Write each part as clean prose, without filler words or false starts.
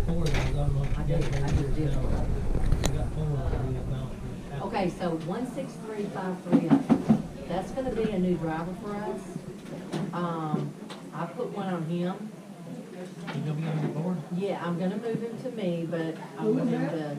four of those. I don't know if I you just did. got four of those. Okay, so 163530. That's gonna be a new driver for us. I put one on him. You gonna be on your board? Yeah, I'm gonna move him to me, but I want him to,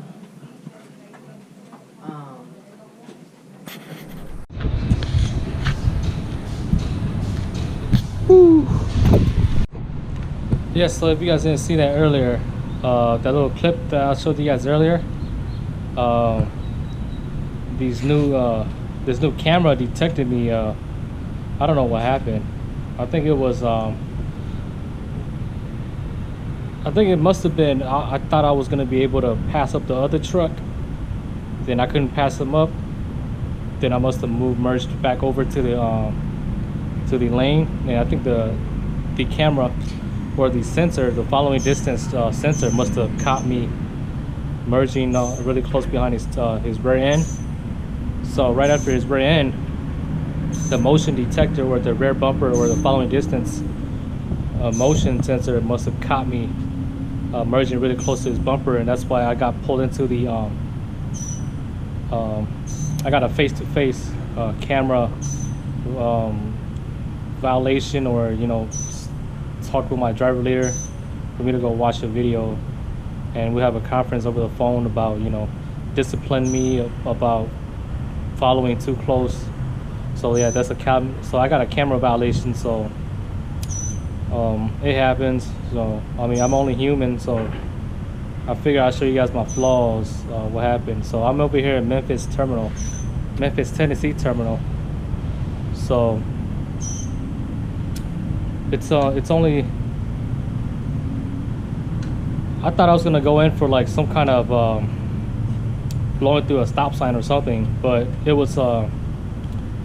Yeah, so if you guys didn't see that earlier, that little clip that I showed you guys earlier, this new camera detected me. I don't know what happened. I think it was I think it must have been I thought I was gonna be able to pass up the other truck, then I couldn't pass them up, then I must have merged back over to the lane, and I think the camera or the sensor, the following distance sensor, must have caught me merging really close behind his rear end. So right after his rear end, the motion detector or the rear bumper or the following distance motion sensor must have caught me merging really close to his bumper, and that's why I got pulled into the I got a face-to-face camera violation, or talk with my driver leader for me to go watch a video, and we have a conference over the phone about discipline me about following too close. So yeah, that's so I got a camera violation. So it happens. So I mean, I'm only human, so I figure I'll show you guys my flaws, what happened. So I'm over here in Memphis, Tennessee terminal. So it's only, I thought I was gonna go in for like some kind of blowing through a stop sign or something, but it was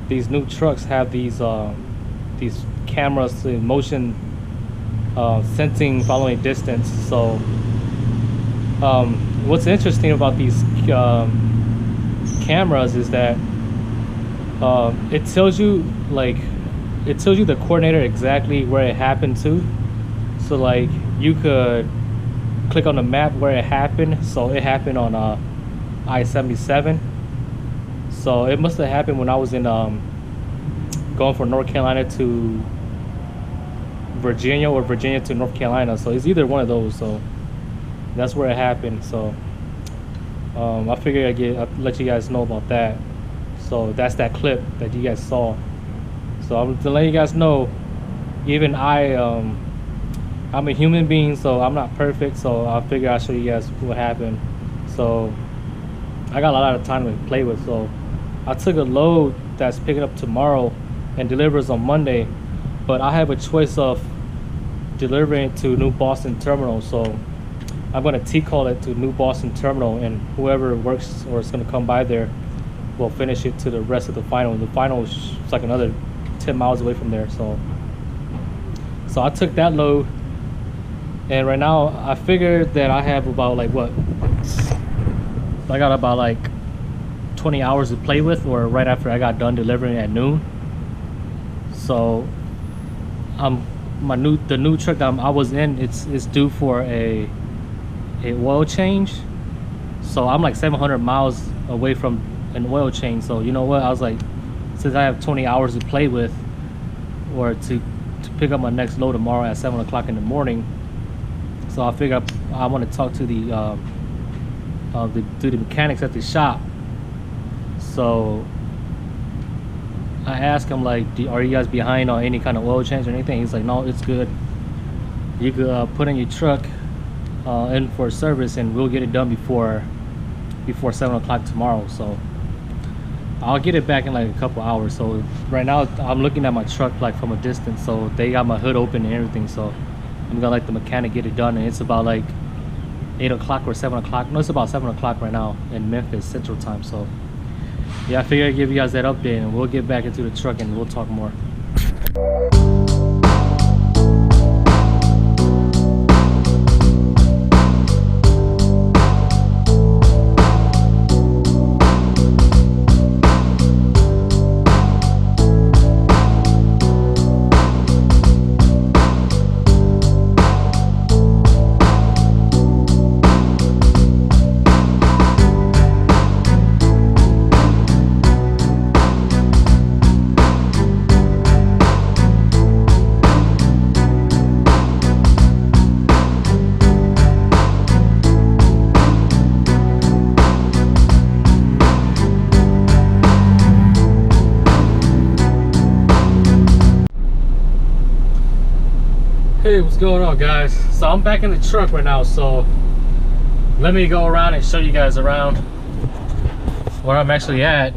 these new trucks have these cameras, motion sensing following distance. So what's interesting about these cameras is that it tells you the coordinator exactly where it happened to. So like you could click on the map where it happened. So it happened on I-77. So it must have happened when I was in going from North Carolina to Virginia, or Virginia to North Carolina. So it's either one of those. So that's where it happened. So I figured I'd let you guys know about that. So that's that clip that you guys saw. So I'm to let you guys know, even I'm a human being, so I'm not perfect. So I figure I'll show you guys what happened. So I got a lot of time to play with. So I took a load that's picking up tomorrow and delivers on Monday, but I have a choice of delivering it to New Boston Terminal. So I'm gonna T-call it to New Boston Terminal, and whoever works or is gonna come by there will finish it to the rest of the final. The final is like another 10 miles away from there. So I took that load, and right now I figured that I have about I got about like 20 hours to play with, or right after I got done delivering at noon. So the new truck that I was in, it's due for a oil change. So I'm like 700 miles away from an oil change. So you know what, I was like, since I have 20 hours to play with, or to pick up my next load tomorrow at 7 o'clock in the morning, so I figure I want to talk to the mechanics at the shop. So I asked him, like, are you guys behind on any kind of oil change or anything? He's like, no, it's good. You could put in your truck in for service, and we'll get it done before 7 o'clock tomorrow. So I'll get it back in like a couple hours. So right now I'm looking at my truck like from a distance. So they got my hood open and everything. So I'm gonna let the mechanic get it done, and it's about like 8 o'clock or 7 o'clock. No, it's about 7 o'clock right now in Memphis Central Time. So yeah, I figured I'd give you guys that update, and we'll get back into the truck and we'll talk more. Hey, what's going on, guys? So I'm back in the truck right now, so let me go around and show you guys around where I'm actually at.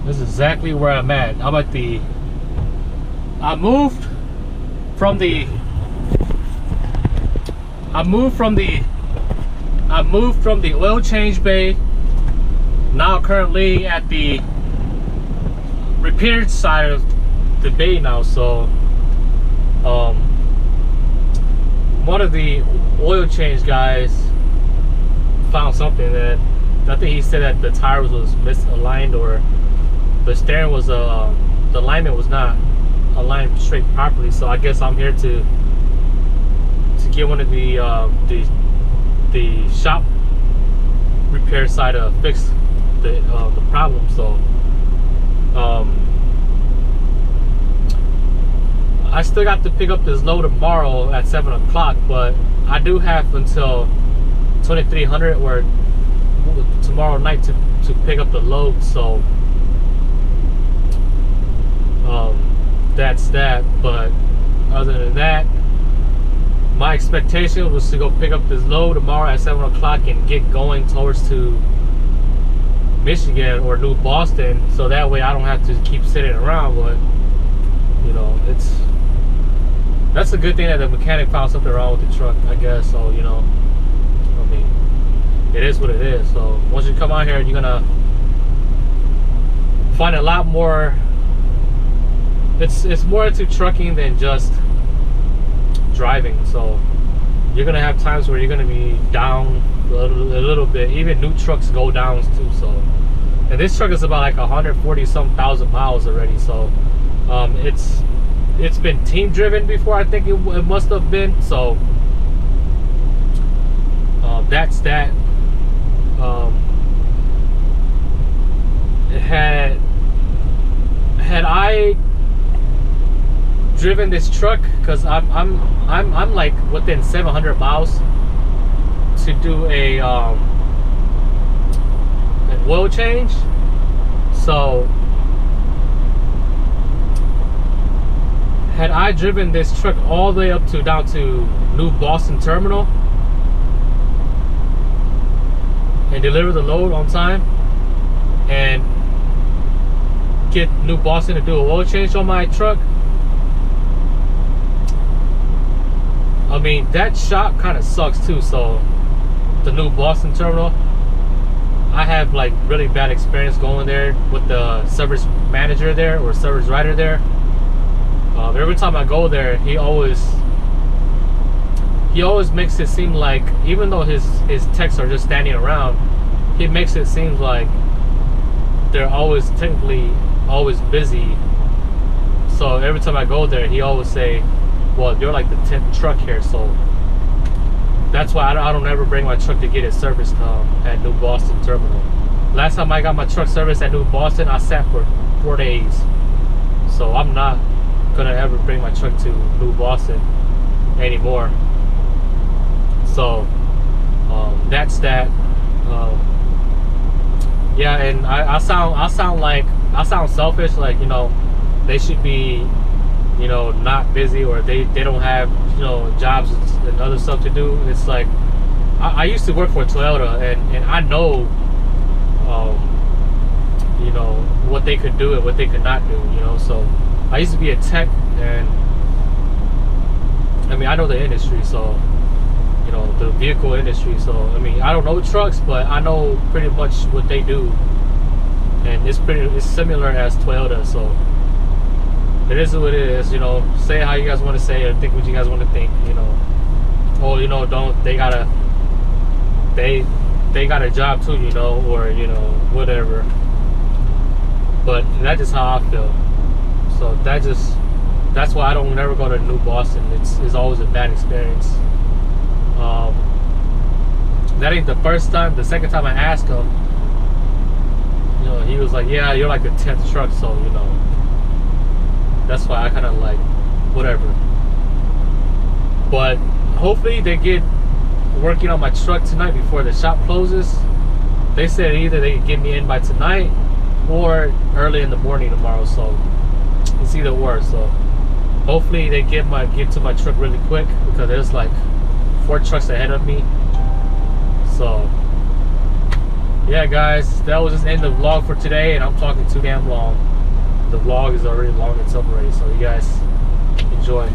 This is exactly where I'm at. I'm at the I moved from the oil change bay. Now currently at the repaired side of the bay now. So one of the oil change guys found something that I think he said that the tires was misaligned, or the steering was the alignment was not aligned straight properly. So I guess I'm here to get one of the shop repair side to fix the problem. So I still got to pick up this load tomorrow at 7 o'clock, but I do have until 2300 or tomorrow night to pick up the load. So that's that. But other than that, my expectation was to go pick up this load tomorrow at 7 o'clock and get going towards to Michigan or New Boston, so that way I don't have to keep sitting around. But you know, that's a good thing that the mechanic found something wrong with the truck, I guess. So, you know, I mean, it is what it is. So once you come out here, you're gonna find a lot more. It's more into trucking than just driving. So you're gonna have times where you're gonna be down a little bit. Even new trucks go down too. So, and this truck is about like 140 some thousand miles already. So it's been team driven before, I think it must have been. So that's that. Had I driven this truck, because I'm like within 700 miles to do an oil change. So had I driven this truck all the way up to down to New Boston Terminal and deliver the load on time and get New Boston to do an oil change on my truck, I mean, that shop kind of sucks too. So the New Boston Terminal, I have like really bad experience going there with the service manager there or service writer there. Every time I go there, he always makes it seem like, even though his techs are just standing around, he makes it seem like they're always technically always busy. So every time I go there, he always say, well, you're like the 10th truck here. So that's why I don't ever bring my truck to get it serviced at New Boston Terminal. Last time I got my truck serviced at New Boston, I sat for 4 days. So I'm not gonna ever bring my truck to New Boston anymore. So that's that. Yeah, and I sound selfish, like, you know, they should be, you know, not busy, or they don't have, you know, jobs and other stuff to do. It's like I used to work for Toyota, and I know you know, what they could do and what they could not do, you know. So I used to be a tech, and I mean, I know the industry, so, you know, the vehicle industry. So I mean, I don't know trucks, but I know pretty much what they do, and it's similar as Toyota. So it is what it is, you know. Say how you guys want to say it, think what you guys want to think, you know. Oh, you know, they got a job too, you know, or, you know, whatever. But that's just how I feel. So that's why I don't never go to New Boston. It's always a bad experience. That ain't the first time. The second time I asked him, you know, he was like, yeah, you're like the 10th truck. So, you know, that's why I kind of like, whatever. But hopefully they get working on my truck tonight before the shop closes. They said either they could get me in by tonight or early in the morning tomorrow. So it's either or. So Hopefully they get to my truck really quick, because there's like 4 trucks ahead of me. So yeah guys, that was just the end of the vlog for today, and I'm talking too damn long. The vlog is already long itself already, so you guys enjoy.